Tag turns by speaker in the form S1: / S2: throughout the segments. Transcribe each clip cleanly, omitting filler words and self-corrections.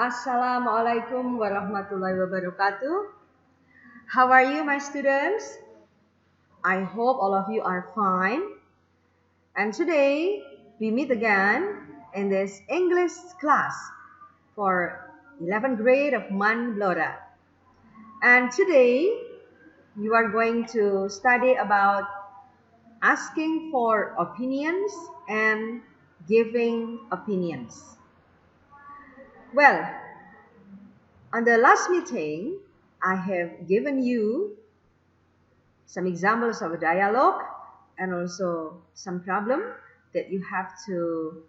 S1: Assalamualaikum warahmatullahi wabarakatuh. How are you, my students? I hope all of you are fine. And today we meet again in this English class for 11th grade of Blora. And today you are going to study about asking for opinions and giving opinions. Well, on the last meeting, I have given you some examples of a dialogue and also some problem that you have to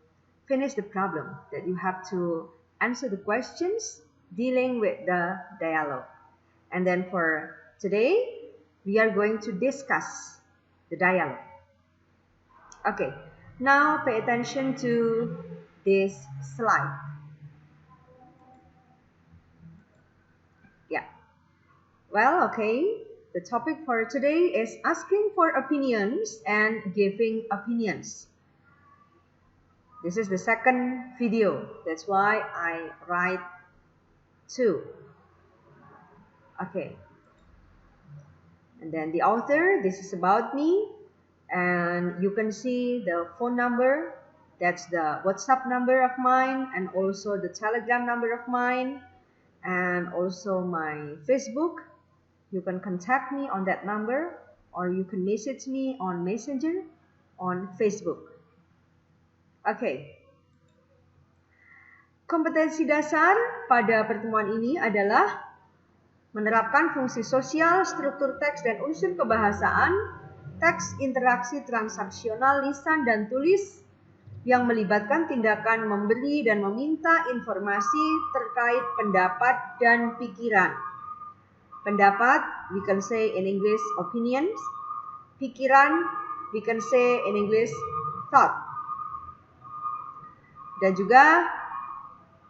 S1: finish the problem, that you have to answer the questions dealing with the dialogue. And then for today, we are going to discuss the dialogue. Okay, now pay attention to this slide. Yeah. Well, okay. The topic for today is asking for opinions and giving opinions. This is the second video. That's why I write two. Okay. And then the author, this is about me. And you can see the phone number. That's the WhatsApp number of mine and also the Telegram number of mine and also my Facebook. You can contact me on that number or you can message me on Messenger on Facebook. Okay. Kompetensi dasar pada pertemuan ini adalah menerapkan fungsi sosial, struktur teks dan unsur kebahasaan, teks interaksi transaksional lisan dan tulis yang melibatkan tindakan memberi dan meminta informasi terkait pendapat dan pikiran. Pendapat, we can say in English opinions. Pikiran, we can say in English thought. Dan juga,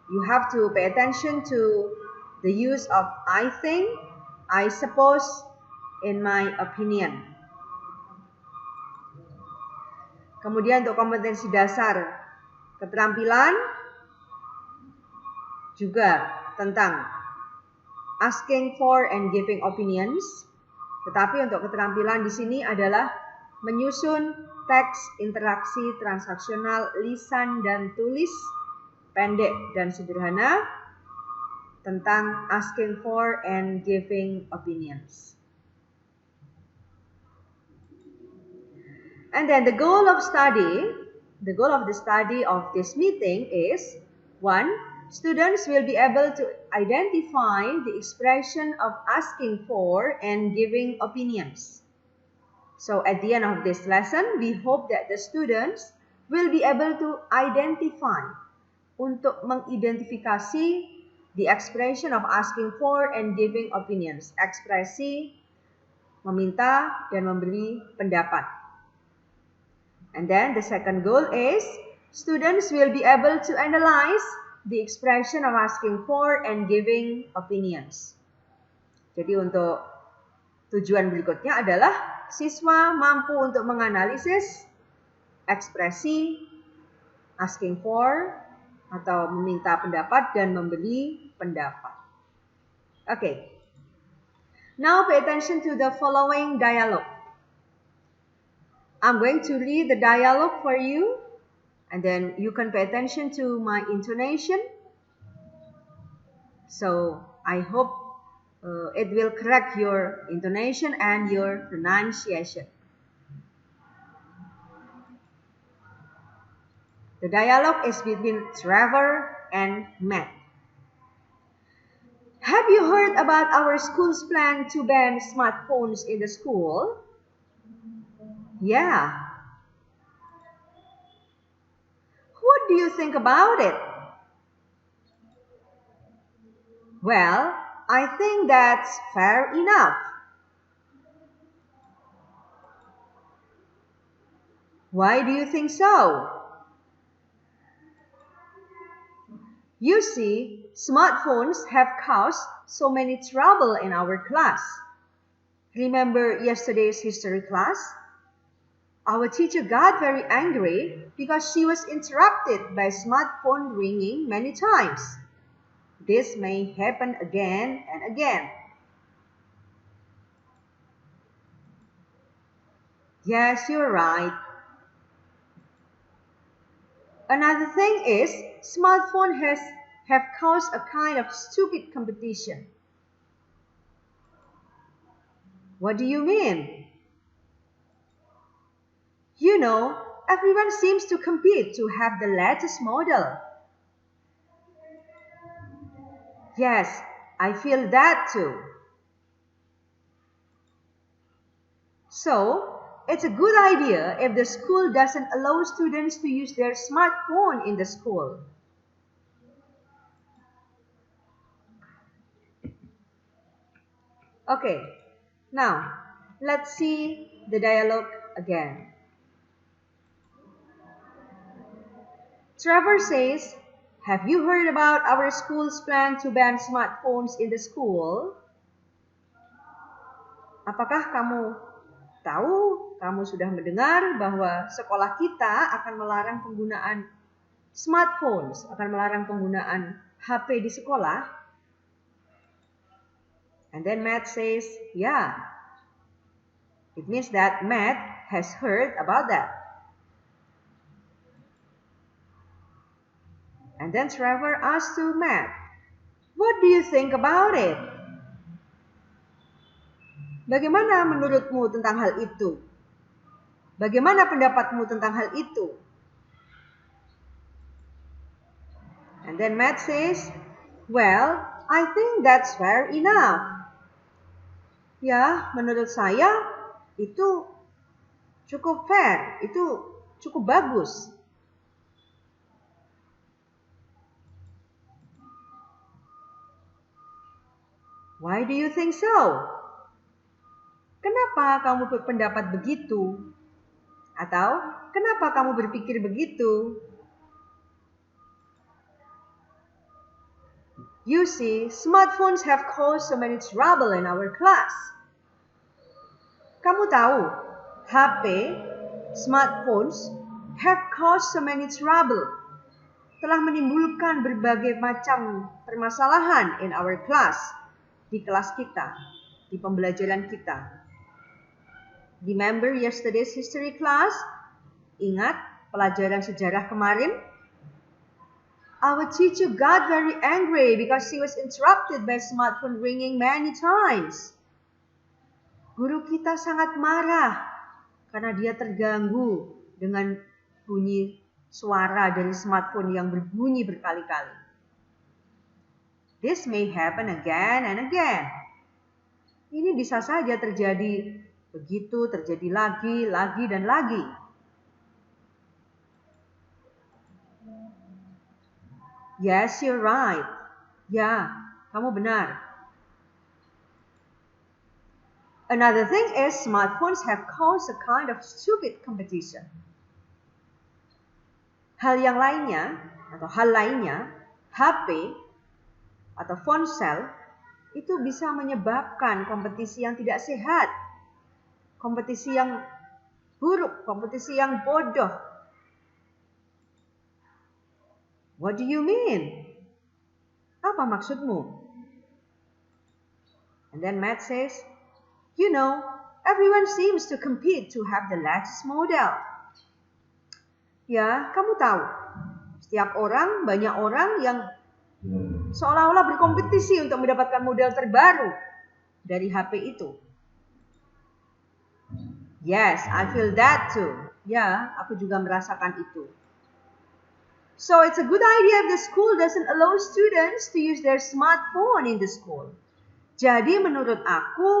S1: you have to pay attention to the use of I think, I suppose, in my opinion. Kemudian untuk kompetensi dasar keterampilan, juga tentang asking for and giving opinions. Tetapi untuk keterampilan di sini adalah menyusun teks interaksi transaksional lisan dan tulis pendek dan sederhana tentang asking for and giving opinions. And then the goal of the study of this meeting is 1. Students will be able to identify the expression of asking for and giving opinions. So at the end of this lesson, we hope that the students will be able to identify, untuk mengidentifikasi the expression of asking for and giving opinions. Ekspresi meminta dan memberi pendapat. And then the second goal is students will be able to analyze the expression of asking for and giving opinions. Jadi untuk tujuan berikutnya adalah siswa mampu untuk menganalisis ekspresi asking for atau meminta pendapat dan memberi pendapat. Okay. Now pay attention to the following dialogue. I'm going to read the dialogue for you. And then you can pay attention to my intonation. So I hope it will correct your intonation and your pronunciation. The dialogue is between Trevor and Matt. Have you heard about our school's plan to ban smartphones in the school? Yeah. What do you think about it? Well, I think that's fair enough. Why do you think so? You see, smartphones have caused so many trouble in our class. Remember yesterday's history class? Our teacher got very angry because she was interrupted by smartphone ringing many times. This may happen again and again. Yes, you're right. Another thing is, smartphone have caused a kind of stupid competition. What do you mean? You know, everyone seems to compete to have the latest model. Yes, I feel that too. So, it's a good idea if the school doesn't allow students to use their smartphone in the school. Okay, now let's see the dialogue again. Trevor says, "Have you heard about our school's plan to ban smartphones in the school?" Apakah kamu tahu, kamu sudah mendengar bahwa sekolah kita akan melarang penggunaan smartphones, akan melarang penggunaan HP di sekolah? And then Matt says, yeah. It means that Matt has heard about that. And then Trevor asks to Matt, what do you think about it? Bagaimana menurutmu tentang hal itu? Bagaimana pendapatmu tentang hal itu? And then Matt says, well, I think that's fair enough. Ya, menurut saya itu cukup fair, itu cukup bagus. Why do you think so? Kenapa kamu berpendapat begitu? Atau kenapa kamu berpikir begitu? You see, smartphones have caused so many trouble in our class. Kamu tahu, HP, smartphones have caused so many trouble. Telah menimbulkan berbagai macam permasalahan in our class, di kelas kita, di pembelajaran kita. Remember yesterday's history class? Ingat pelajaran sejarah kemarin? Our teacher got very angry because she was interrupted by smartphone ringing many times. Guru kita sangat marah karena dia terganggu dengan bunyi suara dari smartphone yang berbunyi berkali-kali. This may happen again and again. Ini bisa saja terjadi begitu, terjadi lagi dan lagi. Yes, you're right. Ya, kamu benar. Another thing is smartphones have caused a kind of stupid competition. Hal lainnya, HP atau ponsel itu bisa menyebabkan kompetisi yang tidak sehat, kompetisi yang buruk, kompetisi yang bodoh. What do you mean? Apa maksudmu? And then Matt says, you know, everyone seems to compete to have the latest model. Ya, kamu tahu, setiap orang, banyak orang yang seolah-olah berkompetisi untuk mendapatkan model terbaru dari HP itu. Yes, I feel that too. Ya, aku juga merasakan itu. So it's a good idea if the school doesn't allow students to use their smartphone in the school. Jadi menurut aku,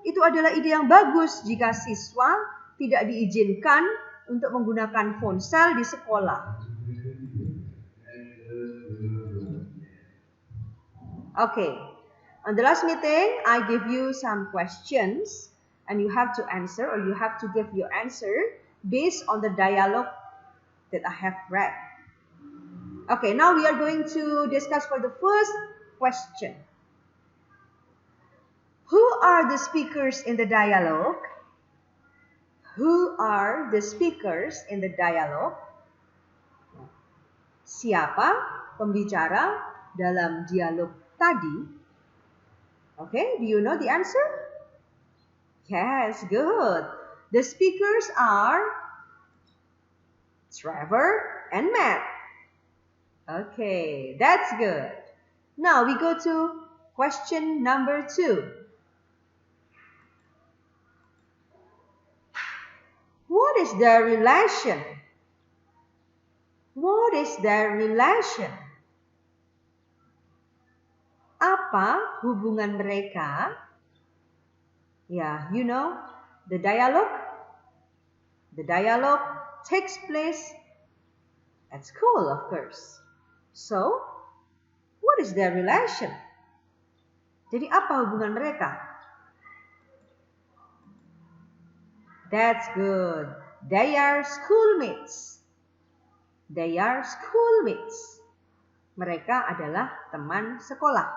S1: itu adalah ide yang bagus jika siswa tidak diizinkan untuk menggunakan ponsel di sekolah. Okay, on the last meeting, I give you some questions and you have to answer or you have to give your answer based on the dialogue that I have read. Okay, now we are going to discuss for the first question. Who are the speakers in the dialogue? Who are the speakers in the dialogue? Siapa pembicara dalam dialog tadi? Okay, do you know the answer? Yes, good. The speakers are Trevor and Matt. Okay, that's good. Now we go to question number 2. What is their relation? What is their relation? Apa hubungan mereka? Yeah, you know, the dialogue. The dialogue takes place at school, of course. So, what is their relation? Jadi apa hubungan mereka? That's good. They are schoolmates. They are schoolmates. Mereka adalah teman sekolah.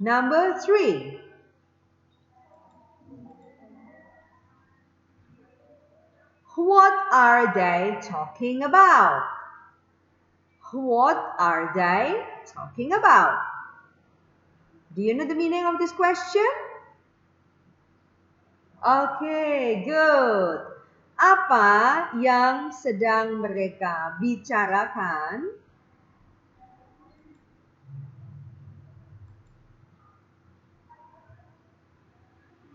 S1: Number 3. What are they talking about? What are they talking about? Do you know the meaning of this question? Okay, good. Apa yang sedang mereka bicarakan?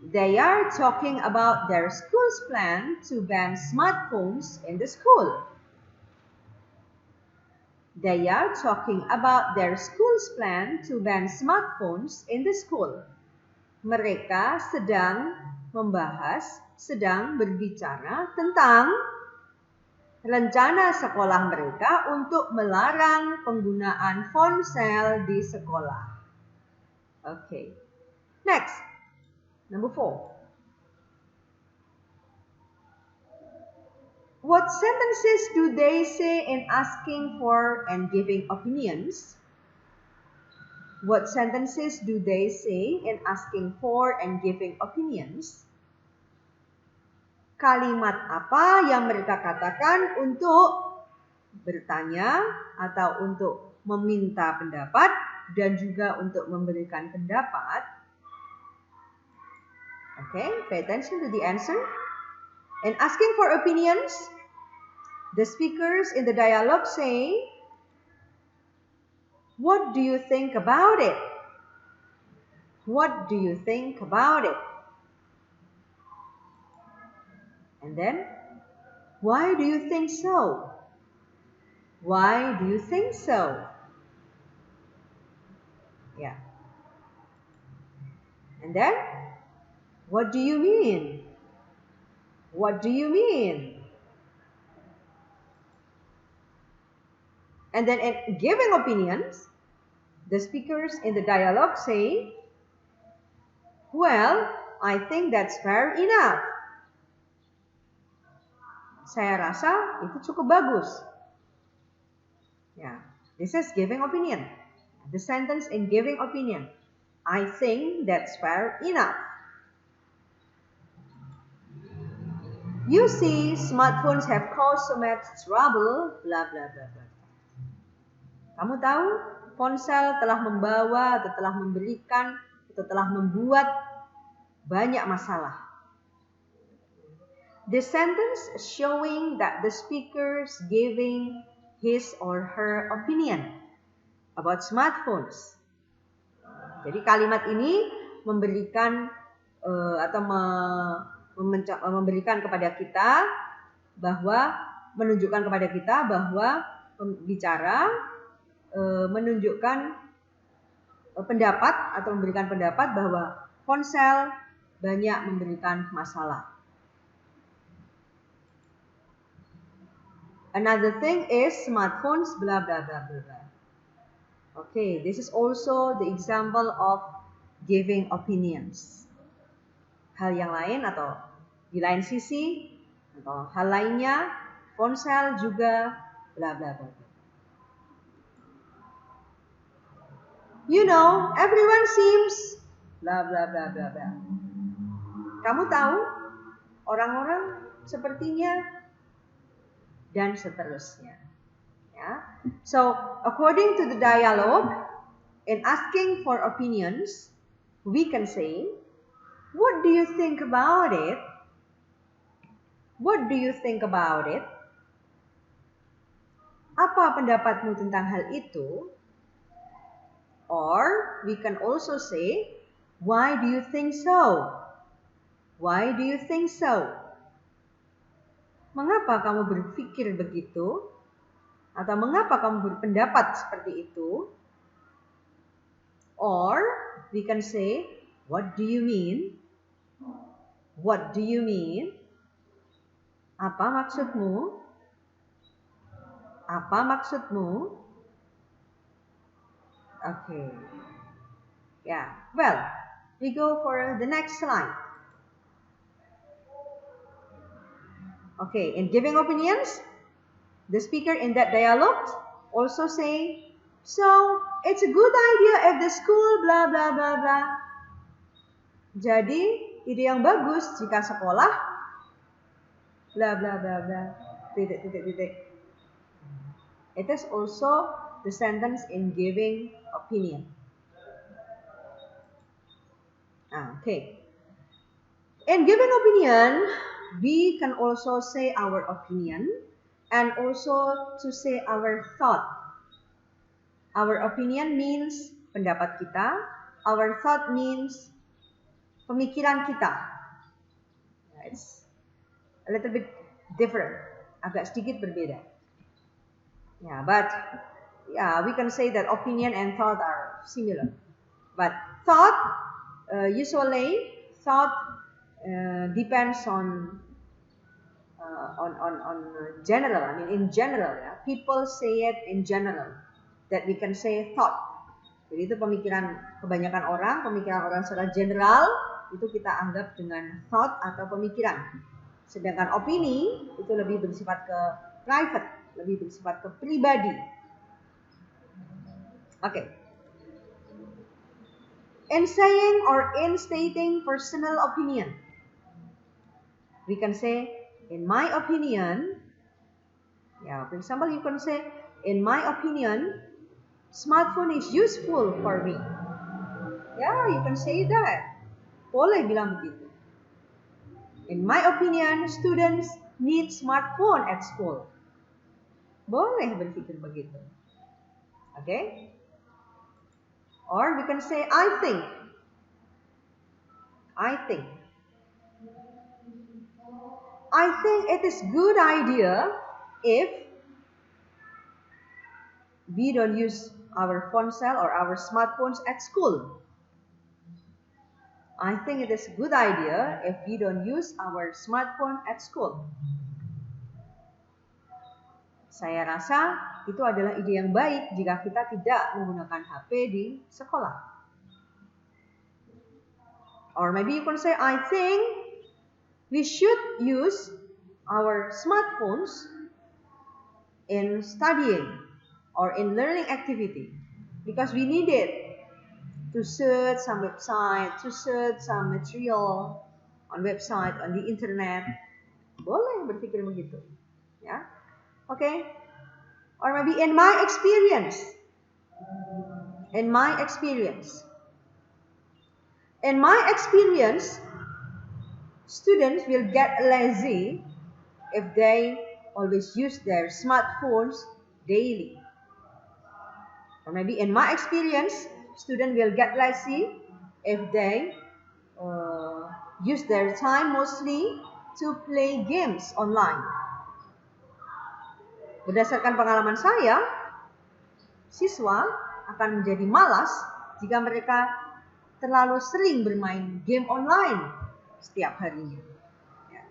S1: They are talking about their school's plan to ban smartphones in the school. They are talking about their school's plan to ban smartphones in the school. Mereka sedang berbicara tentang rencana sekolah mereka untuk melarang penggunaan ponsel di sekolah. Okay. Next, number 4. What sentences do they say in asking for and giving opinions? What sentences do they say in asking for and giving opinions? Kalimat apa yang mereka katakan untuk bertanya atau untuk meminta pendapat dan juga untuk memberikan pendapat? Okay, pay attention to the answer. In asking for opinions, the speakers in the dialogue say, "What do you think about it? What do you think about it?" And then, "Why do you think so? Why do you think so?" Yeah. And then, "What do you mean? What do you mean?" And then in giving opinions, the speakers in the dialogue say, "Well, I think that's fair enough." Saya rasa itu cukup bagus. Yeah, this is giving opinion. The sentence in giving opinion. I think that's fair enough. You see, smartphones have caused so much trouble, blah blah blah blah. Kamu tahu, ponsel telah membawa atau telah memberikan atau telah membuat banyak masalah. The sentence showing that the speaker is giving his or her opinion about smartphones. Jadi kalimat ini memberikan atau memberikan kepada kita bahwa menunjukkan kepada kita bahwa pembicara menunjukkan pendapat atau memberikan pendapat bahwa ponsel banyak memberikan masalah. Another thing is smartphones blah blah blah blah. Okay, this is also the example of giving opinions. Hal yang lain atau di lain sisi atau hal lainnya, ponsel juga bla bla bla. You know, everyone seems bla bla bla bla bla. Kamu tahu, orang-orang sepertinya dan seterusnya. Yeah. So according to the dialogue, in asking for opinions, we can say, what do you think about it? What do you think about it? Apa pendapatmu tentang hal itu? Or we can also say, why do you think so? Why do you think so? Mengapa kamu berpikir begitu? Atau mengapa kamu berpendapat seperti itu? Or we can say, what do you mean? What do you mean? Apa maksudmu? Apa maksudmu? Okay. Yeah. Well, we go for the next slide. Okay. In giving opinions, the speaker in that dialogue also say, so it's a good idea if the school blah blah blah blah. Jadi ide yang bagus jika sekolah blah blah blah blah. Titik titik titik. It is also the sentence in giving opinion. Okay. In giving opinion, we can also say our opinion and also to say our thought. Our opinion means pendapat kita. Our thought means pemikiran kita. It's a little bit different. Agak sedikit berbeda. Yeah, but yeah, we can say that opinion and thought are similar. But thought, usually, thought depends on general. I mean, in general, yeah, people say it in general that we can say thought. Jadi itu pemikiran kebanyakan orang, pemikiran orang secara general itu kita anggap dengan thought atau pemikiran. Sedangkan opini itu lebih bersifat ke private, lebih bersifat ke pribadi. Okay. In saying or in stating personal opinion, we can say, in my opinion, yeah, for example, you can say, in my opinion, smartphone is useful for me. Yeah, you can say that. Boleh bilang begitu. In my opinion, students need smartphone at school. Boleh berpikir begitu. Okay? Or we can say, I think. I think. I think it is good idea if we don't use our phone cell or our smartphones at school. I think it is a good idea if we don't use our smartphone at school. Saya rasa itu adalah ide yang baik jika kita tidak menggunakan HP di sekolah. Or maybe you can say, I think we should use our smartphones in studying or in learning activity because we need it to search some website, to search some material on website, on the internet. Boleh berpikir begitu. Ya. Okay? Or maybe in my experience. In my experience. In my experience, students will get lazy if they always use their smartphones daily. Or maybe in my experience, students will get lazy if they use their time mostly to play games online. Berdasarkan pengalaman saya, siswa akan menjadi malas jika mereka terlalu sering bermain game online setiap harinya. Ya.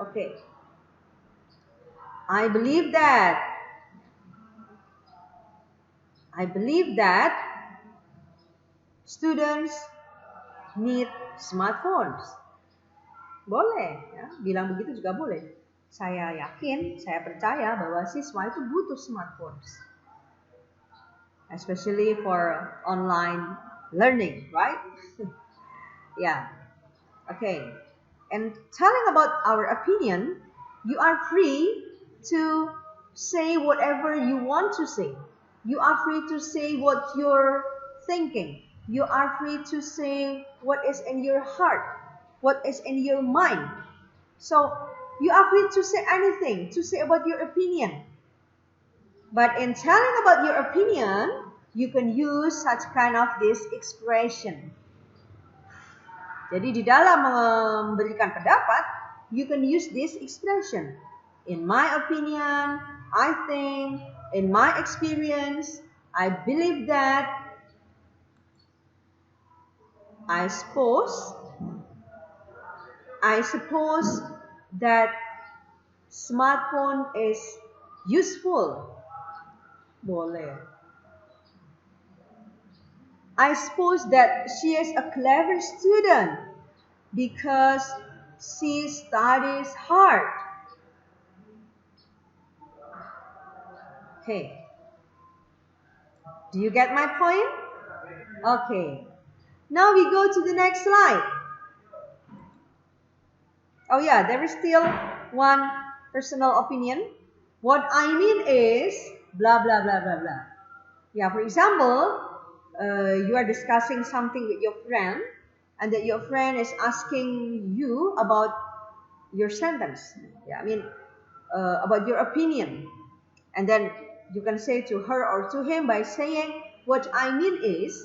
S1: Okay. I believe that students need smartphones. Boleh, ya. Bilang begitu juga boleh. Saya yakin, saya percaya bahwa siswa itu butuh smartphones. Especially for online learning, right? Yeah. Okay. And telling about our opinion, you are free to say whatever you want to say. You are free to say what you're thinking. You are free to say what is in your heart, what is in your mind. So you are free to say anything, to say about your opinion. But in telling about your opinion, you can use such kind of this expression. Jadi di dalam memberikan pendapat, you can use this expression. In my opinion, I think, in my experience, I believe that, I suppose that smartphone is useful. Boleh. I suppose that she is a clever student because she studies hard. Okay. Do you get my point? Okay. Now we go to the next slide. Oh yeah, there is still one personal opinion. What I mean is blah blah blah blah blah. Yeah, for example, you are discussing something with your friend, and that your friend is asking you about your sentence. Yeah, I mean about your opinion, and then you can say to her or to him by saying, what I mean is,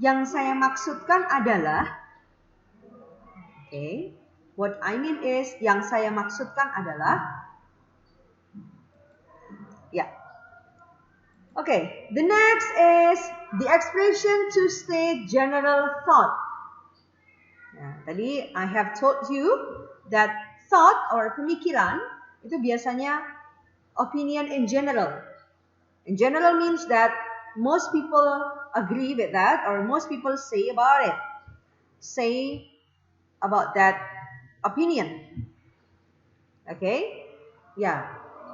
S1: yang saya maksudkan adalah, okay. What I mean is, yang saya maksudkan adalah, yeah. Okay, the next is the expression to state general thought. Nah, tadi I have told you that thought or pemikiran itu biasanya opinion in general. In general means that most people agree with that, or most people say about it. Say about that opinion. Okay? Yeah.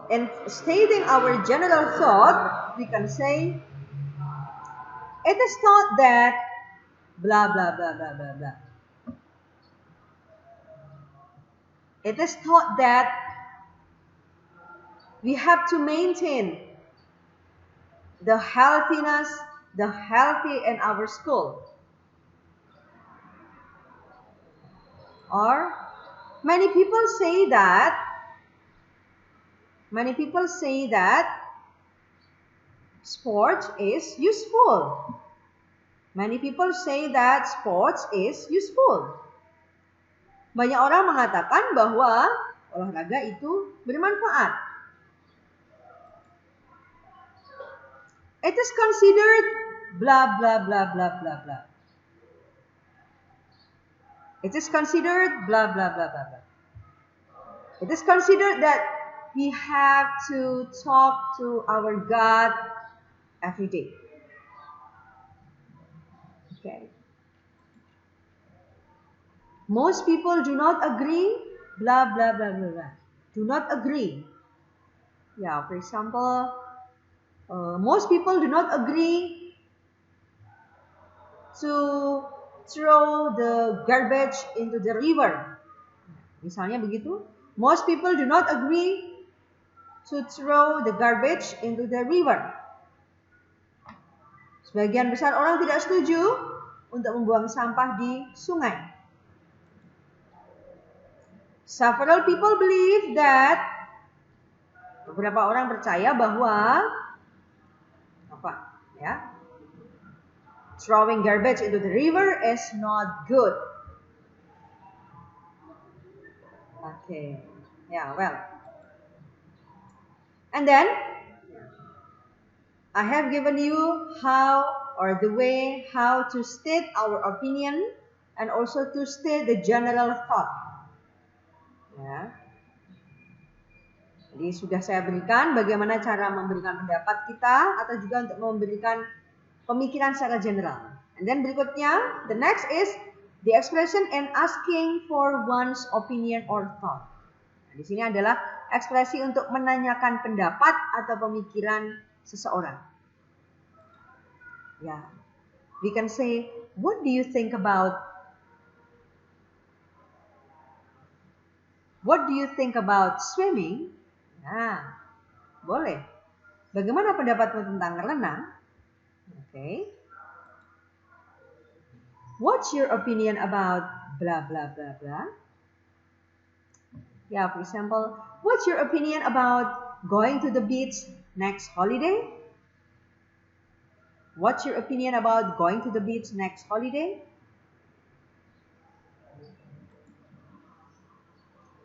S1: In stating our general thought, we can say, it is thought that blah blah blah blah blah blah. It is thought that we have to maintain the healthy in our school. Or many people say that sports is useful. Many people say that sports is useful. Banyak orang mengatakan bahwa olahraga itu bermanfaat. It is considered blah blah blah blah blah blah. It is considered blah blah blah blah blah. It is considered that we have to talk to our God every day. Okay. Most people do not agree, blah blah blah blah blah. Do not agree. Yeah, for example, most people do not agree to throw the garbage into the river. Misalnya begitu. Most people do not agree to throw the garbage into the river. Sebagian besar orang tidak setuju untuk membuang sampah di sungai. Several people believe that, beberapa orang percaya bahwa throwing garbage into the river is not good. Okay, yeah, well. And then I have given you the way how to state our opinion and also to state the general thought. Ya. Jadi sudah saya berikan bagaimana cara memberikan pendapat kita atau juga untuk memberikan pemikiran secara general. And then berikutnya, the next is the expression and asking for one's opinion or thought. Nah, di sini adalah ekspresi untuk menanyakan pendapat atau pemikiran seseorang. Ya, we can say, what do you think about swimming? Nah, Boleh. Bagaimana pendapatmu tentang renang? Okay. What's your opinion about blah blah blah blah? Yeah, for example, what's your opinion about going to the beach next holiday? What's your opinion about going to the beach next holiday?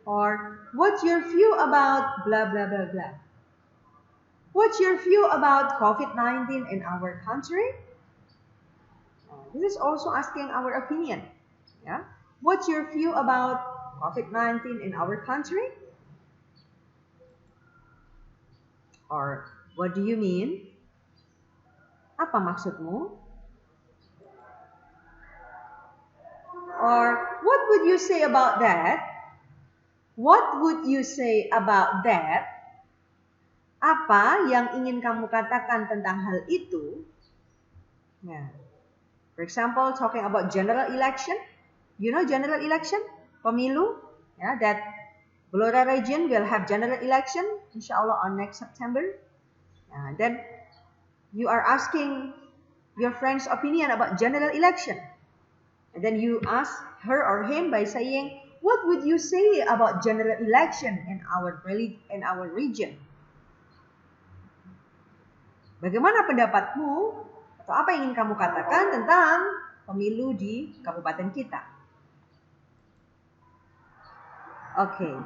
S1: Or what's your view about blah blah blah blah? What's your view about COVID-19 in our country? This is also asking our opinion. Yeah. What's your view about COVID-19 in our country? Or what do you mean? Apa maksudmu? Or what would you say about that? What would you say about that? Apa yang ingin kamu katakan tentang hal itu? Yeah. For example, talking about general election. You know general election? Pemilu. Yeah, that Blora region will have general election, inshallah, on next September. Then you are asking your friend's opinion about general election. And then you ask her or him by saying, what would you say about general election in our region? Bagaimana pendapatmu atau apa yang ingin kamu katakan tentang pemilu di kabupaten kita? Okay.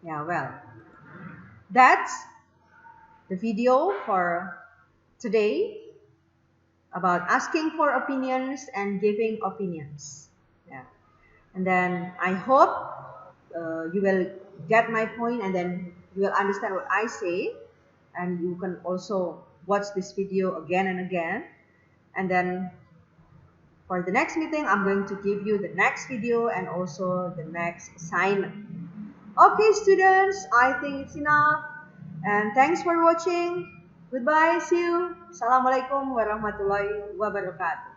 S1: Yeah, well, that's the video for today about asking for opinions and giving opinions. Yeah. And then I hope you will get my point and then you will understand what I say, and you can also watch this video again and again. And then for the next meeting, I'm going to give you the next video and also the next assignment. Okay, students, I think it's enough. And thanks for watching. Goodbye. See you. Assalamualaikum warahmatullahi wabarakatuh.